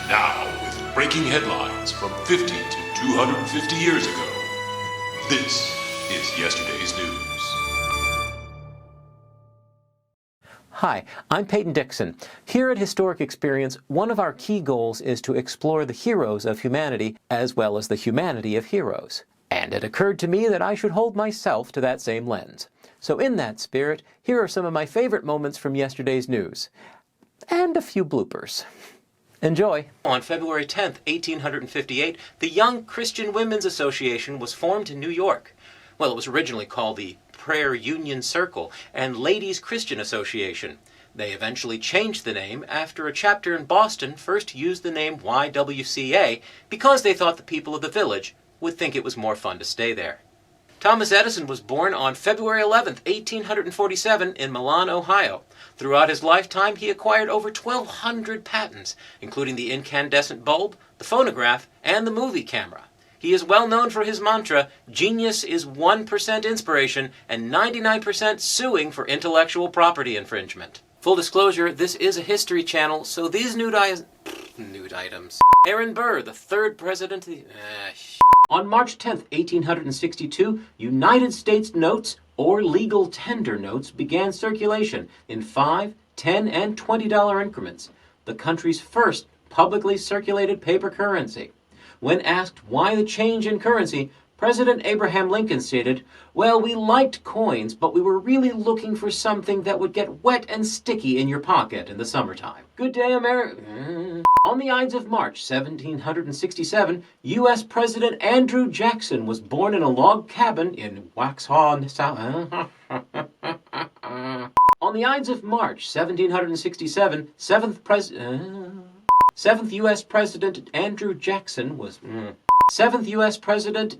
Now, with breaking headlines from 50 to 250 years ago, this is yesterday's news. Hi, I'm Peyton Dixon. Here at Historic Experience, one of our key goals is to explore the heroes of humanity as well as the humanity of heroes. And it occurred to me that I should hold myself to that same lens. So in that spirit, here are some of my favorite moments from yesterday's news. And a few bloopers. Enjoy! On February 10th, 1858, the Young Christian Women's Association was formed in New York. Well, it was originally called the Prayer Union Circle and Ladies Christian Association. They eventually changed the name after a chapter in Boston first used the name YWCA because they thought the people of the village would think it was more fun to stay there. Thomas Edison was born on February 11th, 1847 in Milan, Ohio. Throughout his lifetime, he acquired over 1,200 patents, including the incandescent bulb, the phonograph, and the movie camera. He is well known for his mantra, genius is 1% inspiration and 99% suing for intellectual property infringement. Full disclosure, this is a history channel, so these nude items. Aaron Burr, the third president of the... On March 10th, 1862, United States notes, or legal tender notes, began circulation in $5, $10, and $20 increments, the country's first publicly circulated paper currency. When asked why the change in currency, President Abraham Lincoln stated, "Well, we liked coins, but we were really looking for something that would get wet and sticky in your pocket in the summertime." Good day, America. On the Ides of March, 1767, U.S. President Andrew Jackson was born in a log cabin in Waxhaw, South. On the Ides of March, 1767, Seventh U.S. President Andrew Jackson was... Seventh U.S. President...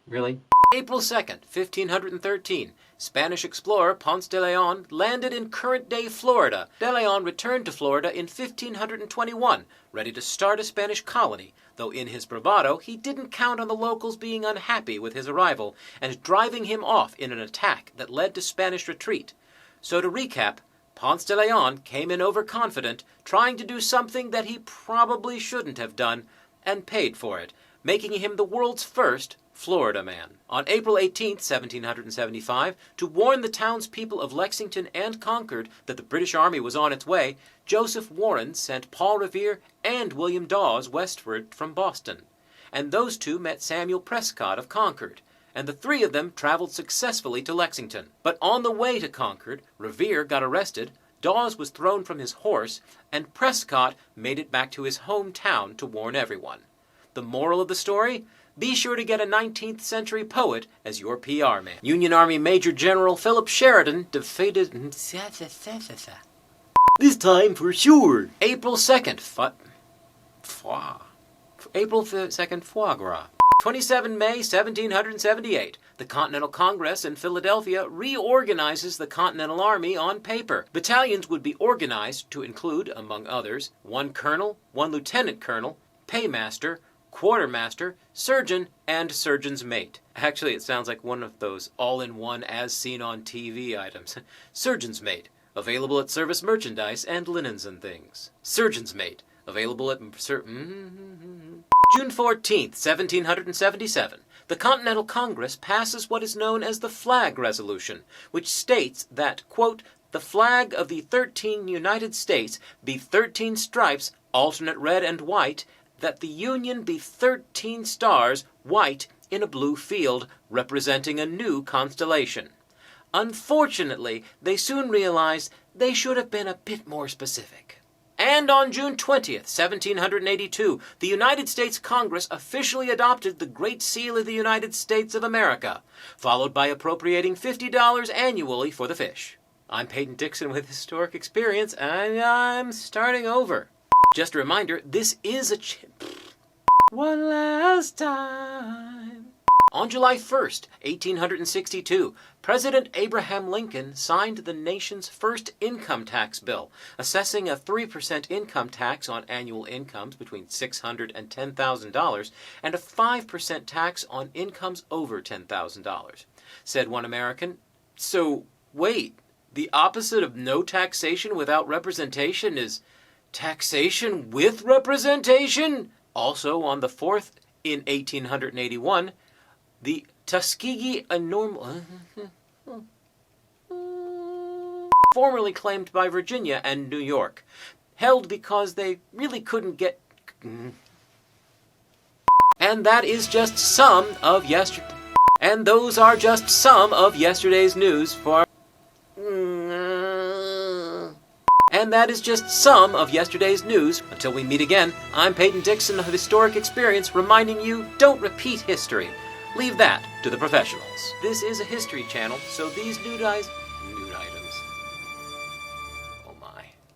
Really? April 2nd, 1513. Spanish explorer Ponce de Leon landed in current-day Florida. De Leon returned to Florida in 1521, ready to start a Spanish colony, though in his bravado he didn't count on the locals being unhappy with his arrival and driving him off in an attack that led to Spanish retreat. So to recap, Ponce de Leon came in overconfident, trying to do something that he probably shouldn't have done, and paid for it, making him the world's first Florida man. On April 18, 1775, to warn the townspeople of Lexington and Concord that the British Army was on its way, Joseph Warren sent Paul Revere and William Dawes westward from Boston. And those two met Samuel Prescott of Concord, and the three of them traveled successfully to Lexington. But on the way to Concord, Revere got arrested, Dawes was thrown from his horse, and Prescott made it back to his hometown to warn everyone. The moral of the story? Be sure to get a 19th century poet as your PR man. Union Army Major General Philip Sheridan defeated... This time for sure. April 2nd, April 2nd, foie gras. 27 May 1778, the Continental Congress in Philadelphia reorganizes the Continental Army on paper. Battalions would be organized to include, among others, one colonel, one lieutenant colonel, paymaster, quartermaster, surgeon, and surgeon's mate. Actually, it sounds like one of those all-in-one as-seen-on-TV items. Surgeon's mate, available at service merchandise and linens and things. Surgeon's mate, available at... June 14th, 1777, the Continental Congress passes what is known as the Flag Resolution, which states that, quote, "The flag of the 13 United States be 13 stripes, alternate red and white, that the Union be 13 stars, white, in a blue field, representing a new constellation." Unfortunately, they soon realized they should have been a bit more specific. And on June 20th, 1782, the United States Congress officially adopted the Great Seal of the United States of America, followed by appropriating $50 annually for the fish. I'm Peyton Dixon with Historic Experience, and I'm starting over. Just a reminder, this is a one last time. On July 1st, 1862, President Abraham Lincoln signed the nation's first income tax bill, assessing a 3% income tax on annual incomes between $600 and $10,000 and a 5% tax on incomes over $10,000. Said one American, "So, wait, the opposite of no taxation without representation is Taxation with representation? Also on the 4th in 1881, the Tuskegee formerly claimed by Virginia and New York, held because they really couldn't get... And that is just some of yesterday... And those are just some of yesterday's news for... And that is just some of yesterday's news. Until we meet again, I'm Peyton Dixon of Historic Experience, reminding you, don't repeat history. Leave that to the professionals. This is a history channel, so these new guys...